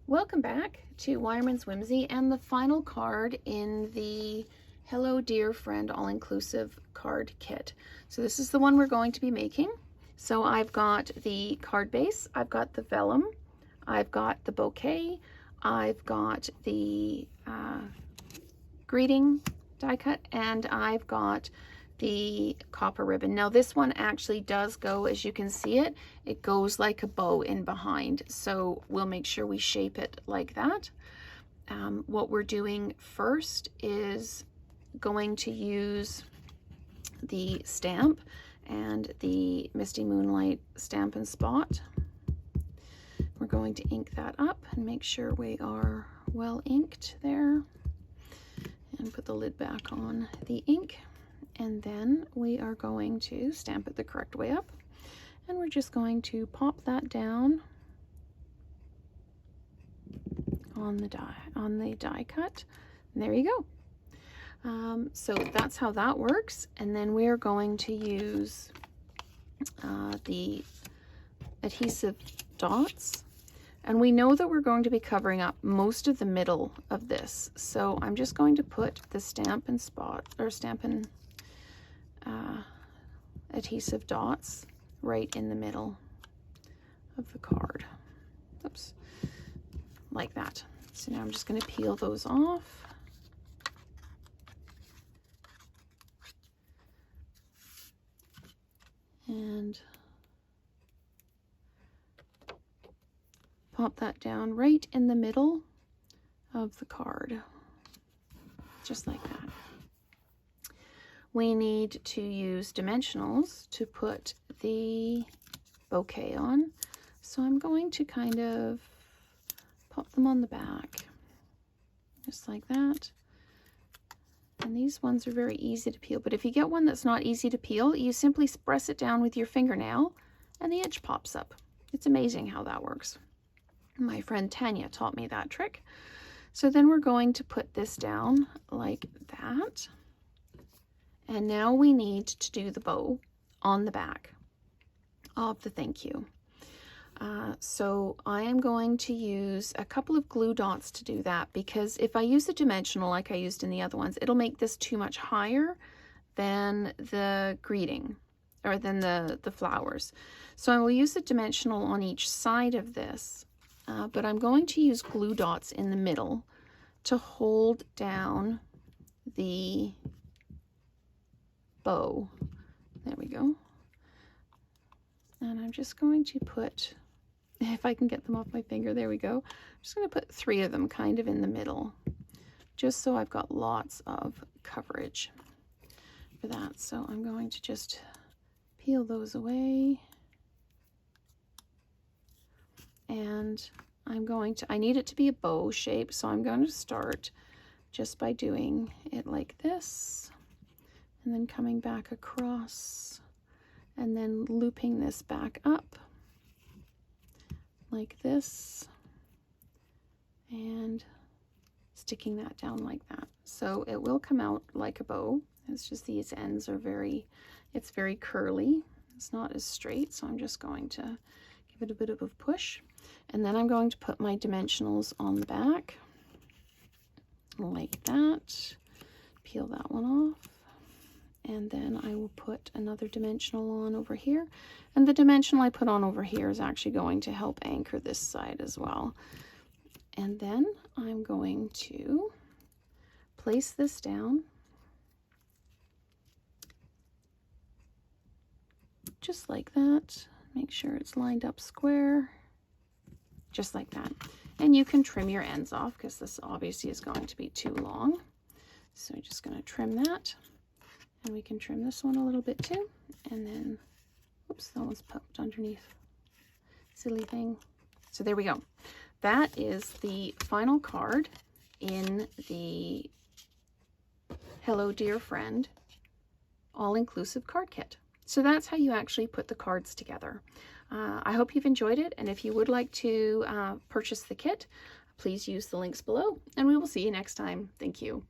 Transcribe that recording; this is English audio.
Welcome back to Wireman's Whimsy and the final card in the Hello Dear Friend All-Inclusive card kit. So this is the one we're going to be making. So I've got the card base, I've got the vellum, I've got the bouquet, I've got the greeting die cut, and I've got the copper ribbon. Now this one actually does go, as you can see it goes like a bow in behind, so we'll make sure we shape it like that. What we're doing first is going to use the stamp and the Misty Moonlight Stampin' Spot. We're going to ink that up and make sure we are well inked there, and put the lid back on the ink. And then we are going to stamp it the correct way up, and we're just going to pop that down on the die cut. And there you go. So that's how that works. And then we are going to use the adhesive dots, and we know that we're going to be covering up most of the middle of this. So I'm just going to put the Stampin' Spot or Stampin' adhesive dots right in the middle of the card. Oops, like that. So now I'm just going to peel those off. And pop that down right in the middle of the card, just like that. We need to use dimensionals to put the bouquet on. So I'm going to kind of pop them on the back, just like that. And these ones are very easy to peel, but if you get one that's not easy to peel, you simply press it down with your fingernail and the edge pops up. It's amazing how that works. My friend Tanya taught me that trick. So then we're going to put this down like that. And now we need to do the bow on the back of the thank you. So I am going to use a couple of glue dots to do that, because if I use a dimensional like I used in the other ones, it'll make this too much higher than the greeting, or than the flowers. So I will use a dimensional on each side of this, but I'm going to use glue dots in the middle to hold down the bow. There we go. And I'm just going to put, if I can get them off my finger, there we go. I'm just going to put 3 of them kind of in the middle, just so I've got lots of coverage for that. So I'm going to just peel those away, and I'm going to, I need it to be a bow shape, so I'm going to start just by doing it like this, and then coming back across, and then looping this back up like this, and sticking that down like that. So it will come out like a bow. It's just these ends are it's very curly. It's not as straight, so I'm just going to give it a bit of a push. And then I'm going to put my dimensionals on the back like that. Peel that one off. And then I will put another dimensional on over here. And the dimensional I put on over here is actually going to help anchor this side as well. And then I'm going to place this down just like that. Make sure it's lined up square, just like that. And you can trim your ends off, because this obviously is going to be too long. So I'm just going to trim that. And we can trim this one a little bit too. And then, oops, that one's popped underneath. Silly thing. So there we go. That is the final card in the Hello Dear Friend All-Inclusive card kit. So that's how you actually put the cards together. I hope you've enjoyed it. And if you would like to purchase the kit, please use the links below. And we will see you next time. Thank you.